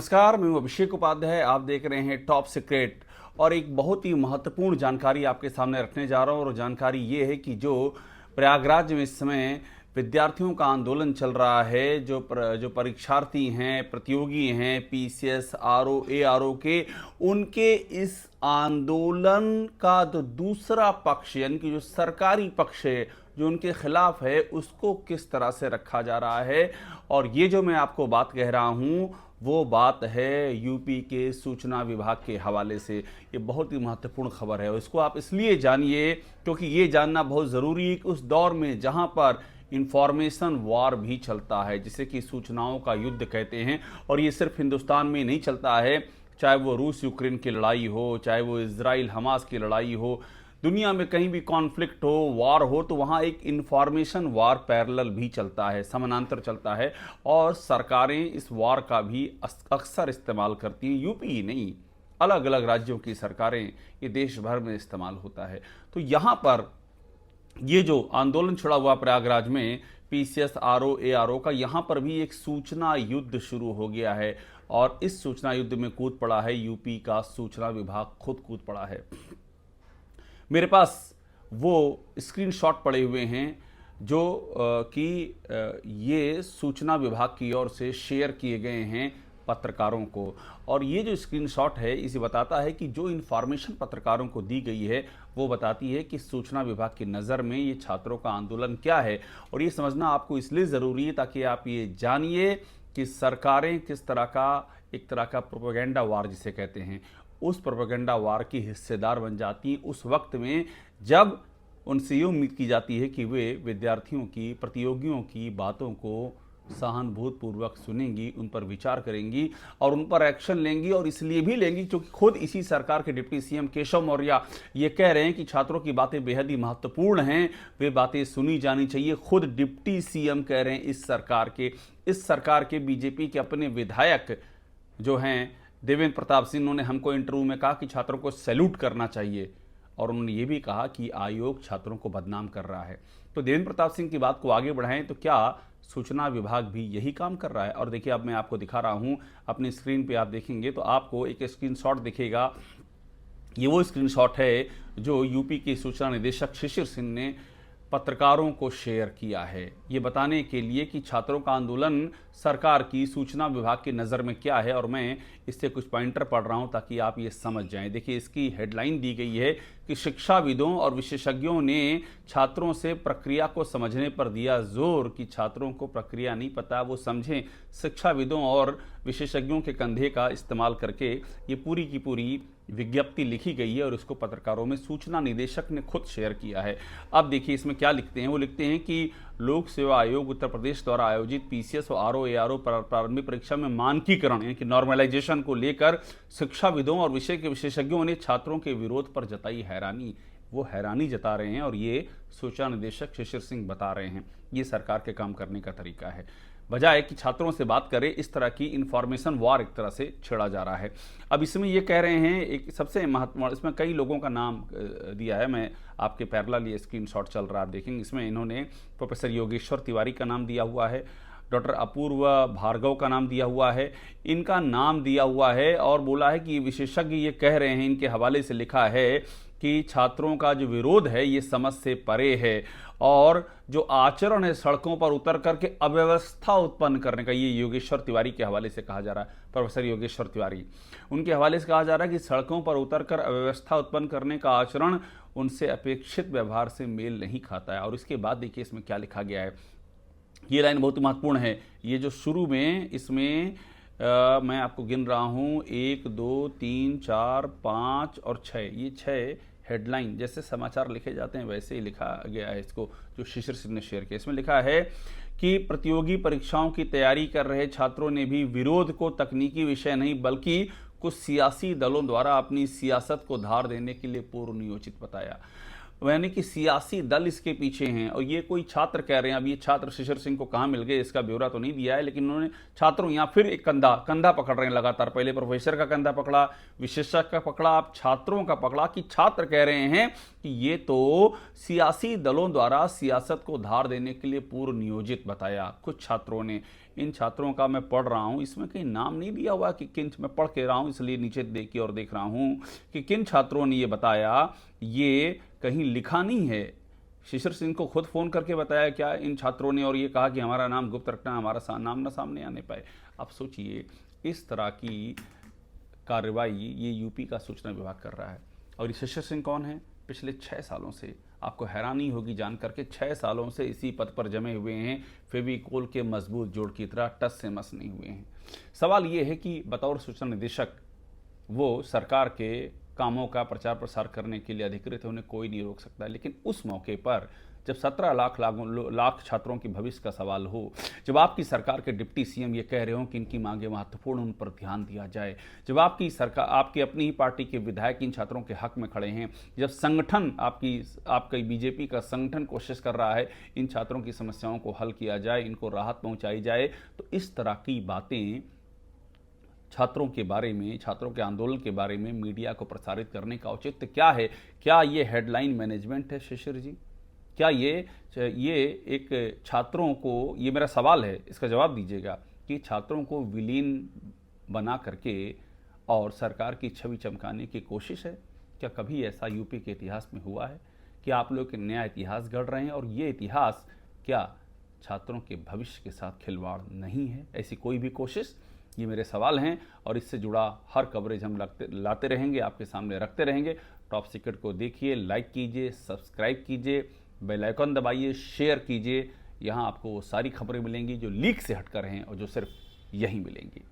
नमस्कार, मैं हूं अभिषेक उपाध्याय। आप देख रहे हैं टॉप सीक्रेट और एक बहुत ही महत्वपूर्ण जानकारी आपके सामने रखने जा रहा हूं। और जानकारी ये है कि जो प्रयागराज में इस समय विद्यार्थियों का आंदोलन चल रहा है, जो परीक्षार्थी हैं, प्रतियोगी हैं, पीसीएस, आरओ, एआरओ के, उनके इस आंदोलन का जो दूसरा पक्ष यानी कि जो सरकारी पक्ष है, जो उनके खिलाफ है, उसको किस तरह से रखा जा रहा है। और ये जो मैं आपको बात कह रहा हूँ वो बात है यूपी के सूचना विभाग के हवाले से। ये बहुत ही महत्वपूर्ण खबर है और इसको आप इसलिए जानिए क्योंकि ये जानना बहुत ज़रूरी है कि उस दौर में जहाँ पर इंफॉर्मेशन वॉर भी चलता है, जिसे कि सूचनाओं का युद्ध कहते हैं, और ये सिर्फ हिंदुस्तान में नहीं चलता है, चाहे वो रूस यूक्रेन की लड़ाई हो, चाहे वो इजराइल हमास की लड़ाई हो, दुनिया में कहीं भी कॉन्फ्लिक्ट हो, वार हो, तो वहाँ एक इंफॉर्मेशन वार पैरेलल भी चलता है, समानांतर चलता है। और सरकारें इस वार का भी अक्सर इस्तेमाल करती हैं। यूपी ही नहीं, अलग अलग राज्यों की सरकारें, ये देश भर में इस्तेमाल होता है। तो यहाँ पर ये जो आंदोलन छिड़ा हुआ प्रयागराज में पीसीएस, आरओ, एआरओ का, यहाँ पर भी एक सूचना युद्ध शुरू हो गया है। और इस सूचना युद्ध में कूद पड़ा है यूपी का सूचना विभाग, खुद कूद पड़ा है। मेरे पास वो स्क्रीनशॉट पड़े हुए हैं जो कि ये सूचना विभाग की ओर से शेयर किए गए हैं पत्रकारों को। और ये जो स्क्रीनशॉट है इसे बताता है कि जो इन्फॉर्मेशन पत्रकारों को दी गई है वो बताती है कि सूचना विभाग की नज़र में ये छात्रों का आंदोलन क्या है। और ये समझना आपको इसलिए ज़रूरी है ताकि आप ये जानिए कि सरकारें किस तरह का, एक तरह का प्रोपेगेंडा वार जिसे कहते हैं, उस प्रोपेगेंडा वार की हिस्सेदार बन जाती हैं उस वक्त में जब उनसे ये उम्मीद की जाती है कि वे विद्यार्थियों की, प्रतियोगियों की बातों को सहानुभूतिपूर्वक सुनेंगी, उन पर विचार करेंगी और उन पर एक्शन लेंगी। और इसलिए भी लेंगी क्योंकि खुद इसी सरकार के डिप्टी सीएम केशव मौर्य ये कह रहे हैं कि छात्रों की बातें बेहद ही महत्वपूर्ण हैं, वे बातें सुनी जानी चाहिए। खुद डिप्टी सीएम कह रहे हैं इस सरकार के बीजेपी के अपने विधायक जो हैं देवेंद्र प्रताप सिंह, उन्होंने हमको इंटरव्यू में कहा कि छात्रों को सैल्यूट करना चाहिए। और उन्होंने ये भी कहा कि आयोग छात्रों को बदनाम कर रहा है। तो देवेंद्र प्रताप सिंह की बात को आगे बढ़ाएं तो क्या सूचना विभाग भी यही काम कर रहा है? और देखिए, अब मैं आपको दिखा रहा हूं अपनी स्क्रीन पे, आप देखेंगे तो आपको एक स्क्रीनशॉट दिखेगा। ये वो स्क्रीनशॉट है जो यूपी के सूचना निदेशक शिशिर सिंह ने पत्रकारों को शेयर किया है, ये बताने के लिए कि छात्रों का आंदोलन सरकार की, सूचना विभाग की नज़र में क्या है। और मैं इससे कुछ पॉइंटर पढ़ रहा हूं ताकि आप ये समझ जाएं। देखिए, इसकी हेडलाइन दी गई है कि शिक्षाविदों और विशेषज्ञों ने छात्रों से प्रक्रिया को समझने पर दिया जोर, कि छात्रों को प्रक्रिया नहीं पता, वो समझें। शिक्षाविदों और विशेषज्ञों के कंधे का इस्तेमाल करके ये पूरी की पूरी विज्ञप्ति लिखी गई है और इसको पत्रकारों में सूचना निदेशक ने खुद शेयर किया है। अब देखिए इसमें क्या लिखते हैं। वो लिखते हैं कि लोक सेवा आयोग उत्तर प्रदेश द्वारा आयोजित पीसीएस और आरओ एआरओ प्रारंभिक परीक्षा में मानकीकरण यानी कि नॉर्मलाइजेशन को लेकर शिक्षाविदों और विषय के विशेषज्ञों ने छात्रों के विरोध पर जताई हैरानी। वो हैरानी जता रहे हैं और ये सूचना निदेशक शिशिर सिंह बता रहे हैं। ये सरकार के काम करने का तरीका है। बजाय कि छात्रों से बात करें, इस तरह की इंफॉर्मेशन वार एक तरह से छेड़ा जा रहा है। अब इसमें ये कह रहे हैं, एक सबसे महत्वपूर्ण, इसमें कई लोगों का नाम दिया है, मैं आपके पैरेलल ये स्क्रीनशॉट चल रहा है, आप देखेंगे। इसमें इन्होंने प्रोफेसर योगेश्वर तिवारी का नाम दिया हुआ है, डॉक्टर अपूर्व भार्गव का नाम दिया हुआ है, इनका नाम दिया हुआ है और बोला है कि ये विशेषज्ञ ये कह रहे हैं, इनके हवाले से लिखा है कि छात्रों का जो विरोध है ये समझ से परे है और जो आचरण है सड़कों पर उतर करके अव्यवस्था उत्पन्न करने का, ये योगेश्वर तिवारी के हवाले से कहा जा रहा है, प्रोफेसर योगेश्वर तिवारी, उनके हवाले से कहा जा रहा है कि सड़कों पर उतरकर अव्यवस्था उत्पन्न करने का आचरण उनसे अपेक्षित व्यवहार से मेल नहीं खाता है। और इसके बाद देखिए इसमें क्या लिखा गया है। ये लाइन बहुत महत्वपूर्ण है। ये जो शुरू में इसमें मैं आपको गिन रहा हूँ, 1 2 3 4 5 और 6, ये 6 हेडलाइन जैसे समाचार लिखे जाते हैं वैसे ही लिखा गया है इसको, जो शिशिर सिंह ने शेयर किया। इसमें लिखा है कि प्रतियोगी परीक्षाओं की तैयारी कर रहे छात्रों ने भी विरोध को तकनीकी विषय नहीं बल्कि कुछ सियासी दलों द्वारा अपनी सियासत को धार देने के लिए पूर्व नियोजित बताया। यानी कि सियासी दल इसके पीछे हैं और ये कोई छात्र कह रहे हैं। अब ये छात्र शिशिर सिंह को कहाँ मिल गए इसका ब्यौरा तो नहीं दिया है, लेकिन उन्होंने छात्रों यहाँ फिर एक कंधा पकड़ रहे हैं लगातार। पहले प्रोफेसर का कंधा पकड़ा, विशेषज्ञ का पकड़ा, अब छात्रों का पकड़ा कि छात्र कह रहे हैं कि ये तो सियासी दलों द्वारा सियासत को धार देने के लिए पूर्व नियोजित बताया। कुछ छात्रों ने इन छात्रों का मैं पढ़ रहा हूँ, इसमें कहीं नाम नहीं दिया हुआ कि किन, मैं पढ़ के रहा हूँ इसलिए नीचे देखी और देख रहा हूँ कि किन छात्रों ने ये बताया, ये कहीं लिखा नहीं है। शिशिर सिंह को खुद फ़ोन करके बताया क्या इन छात्रों ने, और ये कहा कि हमारा नाम गुप्त रखना, हमारा नाम ना सामने आने पाए। आप सोचिए, इस तरह की कार्रवाई ये यूपी का सूचना विभाग कर रहा है। और ये शिशिर सिंह कौन है? पिछले 6 सालों से, आपको हैरानी होगी जानकर के, 6 सालों से इसी पद पर जमे हुए हैं, फेविकोल के मजबूत जोड़ की तरह टस से मस नहीं हुए हैं। सवाल ये है कि बतौर सूचना निदेशक वो सरकार के कामों का प्रचार प्रसार करने के लिए अधिकृत है, उन्हें कोई नहीं रोक सकता। लेकिन उस मौके पर जब 17 लाख छात्रों के भविष्य का सवाल हो, जब आपकी सरकार के डिप्टी सीएम ये कह रहे हो कि इनकी मांगे महत्वपूर्ण, उन पर ध्यान दिया जाए, जब आपकी सरकार, आपकी अपनी ही पार्टी के विधायक इन छात्रों के हक में खड़े हैं, जब संगठन आपका बीजेपी का संगठन कोशिश कर रहा है इन छात्रों की समस्याओं को हल किया जाए, इनको राहत पहुंचाई जाए, तो इस तरह की बातें छात्रों के बारे में, छात्रों के आंदोलन के बारे में मीडिया को प्रसारित करने का औचित्य क्या है? क्या ये हेडलाइन मैनेजमेंट है शिशिर जी? क्या ये एक छात्रों को, ये मेरा सवाल है, इसका जवाब दीजिएगा, कि छात्रों को विलीन बना करके और सरकार की छवि चमकाने की कोशिश है? क्या कभी ऐसा यूपी के इतिहास में हुआ है कि आप लोग एक नया इतिहास गढ़ रहे हैं और ये इतिहास क्या छात्रों के भविष्य के साथ खिलवाड़ नहीं है? ऐसी कोई भी कोशिश? ये मेरे सवाल हैं और इससे जुड़ा हर कवरेज हम लाते रहेंगे, आपके सामने रखते रहेंगे। टॉप सीक्रेट को देखिए, लाइक कीजिए, सब्सक्राइब कीजिए, बेल आइकन दबाइए, शेयर कीजिए। यहाँ आपको वो सारी खबरें मिलेंगी जो लीक से हटकर हैं और जो सिर्फ यहीं मिलेंगी।